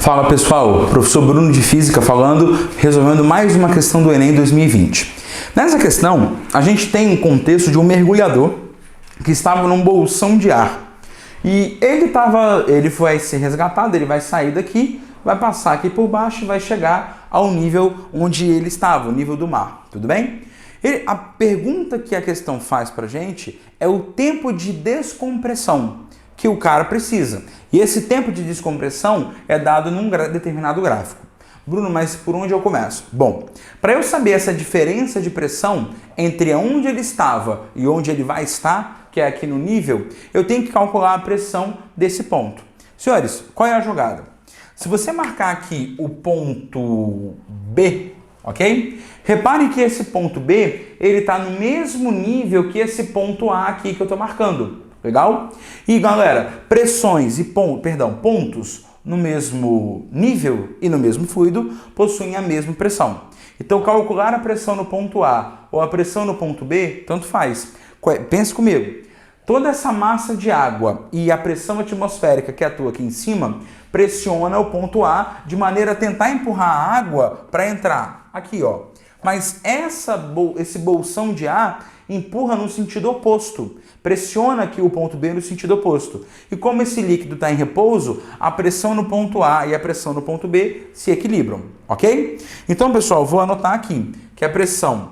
Fala pessoal, professor Bruno de Física falando, resolvendo mais uma questão do Enem 2020. Nessa questão, a gente tem um contexto de um mergulhador que estava num bolsão de ar. E ele vai ser resgatado, ele vai sair daqui, vai passar aqui por baixo e vai chegar ao nível onde ele estava, o nível do mar, tudo bem? A pergunta que a questão faz pra gente é o tempo de descompressão que o cara precisa. E esse tempo de descompressão é dado num determinado gráfico. Bruno, mas por onde eu começo? Bom, para eu saber essa diferença de pressão entre onde ele estava e onde ele vai estar, que é aqui no nível, eu tenho que calcular a pressão desse ponto. Senhores, qual é a jogada? Se você marcar aqui o ponto B, ok? Repare que esse ponto B, ele está no mesmo nível que esse ponto A aqui que eu estou marcando. Legal? E galera, pressões e pontos no mesmo nível e no mesmo fluido possuem a mesma pressão. Então calcular a pressão no ponto A ou a pressão no ponto B, tanto faz. Pense comigo. Toda essa massa de água e a pressão atmosférica que atua aqui em cima pressiona o ponto A de maneira a tentar empurrar a água para entrar. Aqui, ó. Mas esse bolsão de ar empurra no sentido oposto. Pressiona aqui o ponto B no sentido oposto. E como esse líquido está em repouso, a pressão no ponto A e a pressão no ponto B se equilibram, ok? Então, pessoal, vou anotar aqui que a pressão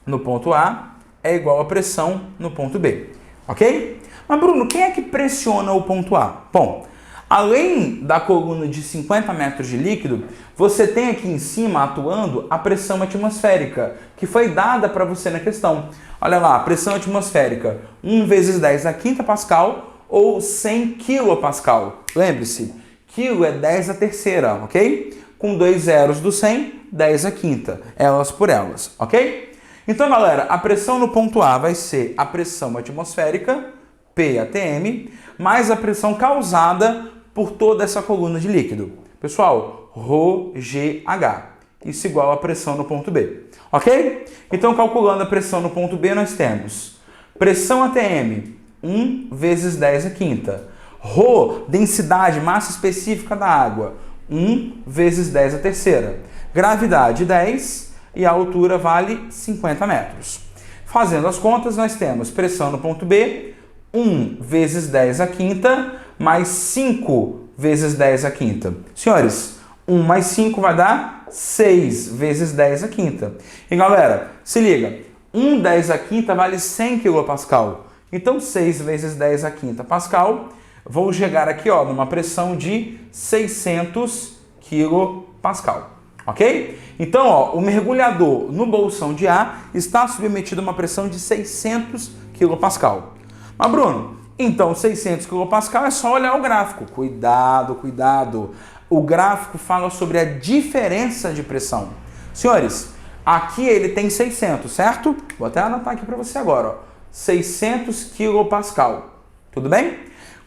no ponto A é igual à pressão no ponto B, ok? Mas, Bruno, quem é que pressiona o ponto A? Bom, além da coluna de 50 metros de líquido, você tem aqui em cima atuando a pressão atmosférica, que foi dada para você na questão. Olha lá, pressão atmosférica, 1 vezes 10 a quinta pascal ou 100 quilopascal. Lembre-se, quilo é 10 a terceira, ok? Com 2 zeros do 100, 10 a quinta, elas por elas, ok? Então, galera, a pressão no ponto A vai ser a pressão atmosférica, P ATM, mais a pressão causada por toda essa coluna de líquido. Pessoal, ρGH. Isso igual a pressão no ponto B. Ok? Então, calculando a pressão no ponto B, nós temos pressão ATM, 1 vezes 10 a quinta. Rho, densidade, massa específica da água, 1 vezes 10 a terceira. Gravidade, 10 e a altura vale 50 metros. Fazendo as contas, nós temos pressão no ponto B, 1 vezes 10 a quinta, mais 5 vezes 10 a quinta. Senhores, 1 mais 5 vai dar 6 vezes 10 a quinta. E galera, se liga, 1 10 a quinta vale 100 quilopascal. Então 6 vezes 10 a quinta pascal, vou chegar aqui ó, numa pressão de 600 quilopascal. Ok? Então ó, o mergulhador no bolsão de ar está submetido a uma pressão de 600 quilopascal. Mas Bruno, então 600 quilopascal é só olhar o gráfico. Cuidado, cuidado. O gráfico fala sobre a diferença de pressão. Senhores, aqui ele tem 600, certo? Vou até anotar aqui para você agora, ó. 600 quilopascal. Tudo bem?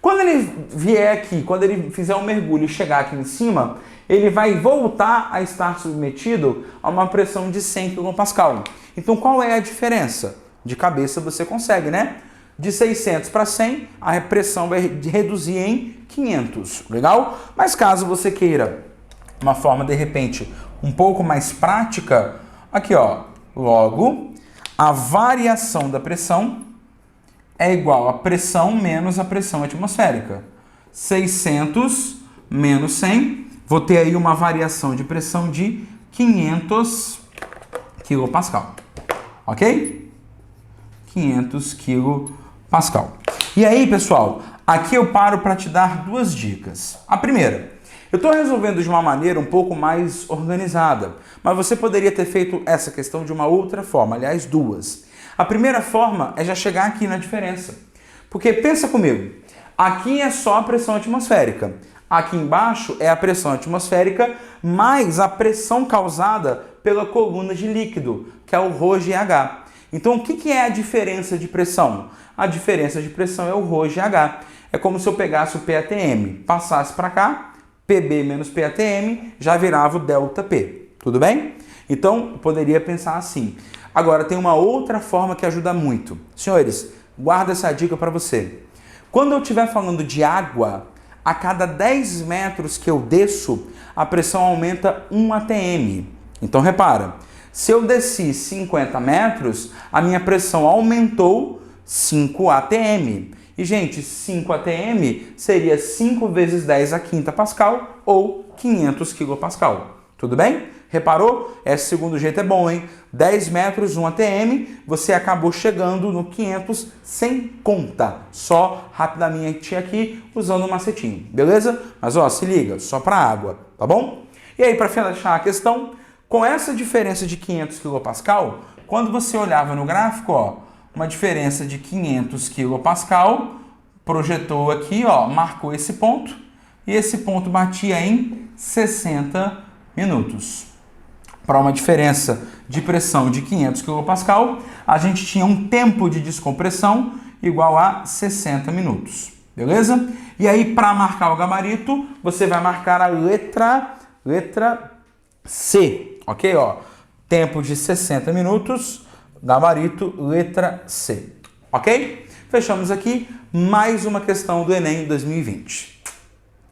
Quando ele vier aqui, quando ele fizer um mergulho e chegar aqui em cima, ele vai voltar a estar submetido a uma pressão de 100 quilopascal. Então, qual é a diferença? De cabeça você consegue, né? De 600 para 100, a pressão vai reduzir em 500, legal? Mas caso você queira uma forma, de repente, um pouco mais prática, aqui ó, logo, a variação da pressão é igual a pressão menos a pressão atmosférica. 600 menos 100, vou ter aí uma variação de pressão de 500 quilopascal, ok? 500 quilopascal. E aí, pessoal, aqui eu paro para te dar duas dicas. A primeira, eu estou resolvendo de uma maneira um pouco mais organizada, mas você poderia ter feito essa questão de uma outra forma, aliás, duas. A primeira forma é já chegar aqui na diferença. Porque pensa comigo, aqui é só a pressão atmosférica. Aqui embaixo é a pressão atmosférica mais a pressão causada pela coluna de líquido, que é o ρGH. Então, o que é a diferença de pressão? A diferença de pressão é o ρGH. É como se eu pegasse o PATM, passasse para cá, PB menos PATM, já virava o ΔP. Tudo bem? Então, eu poderia pensar assim. Agora, tem uma outra forma que ajuda muito. Senhores, guarda essa dica para você. Quando eu estiver falando de água, a cada 10 metros que eu desço, a pressão aumenta 1 atm. Então repara, se eu desci 50 metros, a minha pressão aumentou 5 atm. E, gente, 5 atm seria 5 vezes 10 a quinta pascal ou 500 quilopascal. Tudo bem? Reparou? Esse segundo jeito é bom, hein? 10 metros, 1 atm, você acabou chegando no 500 sem conta. Só rapidamente aqui, usando o macetinho, beleza? Mas, ó, se liga, só para água, tá bom? E aí, para fechar a questão, com essa diferença de 500 quilopascal, quando você olhava no gráfico, ó, uma diferença de 500 quilopascal, projetou aqui, ó, marcou esse ponto, e esse ponto batia em 60 minutos. Para uma diferença de pressão de 500 kPa, a gente tinha um tempo de descompressão igual a 60 minutos, beleza? E aí, para marcar o gabarito, você vai marcar a letra C, ok? Ó, tempo de 60 minutos, gabarito, letra C, ok? Fechamos aqui mais uma questão do Enem 2020.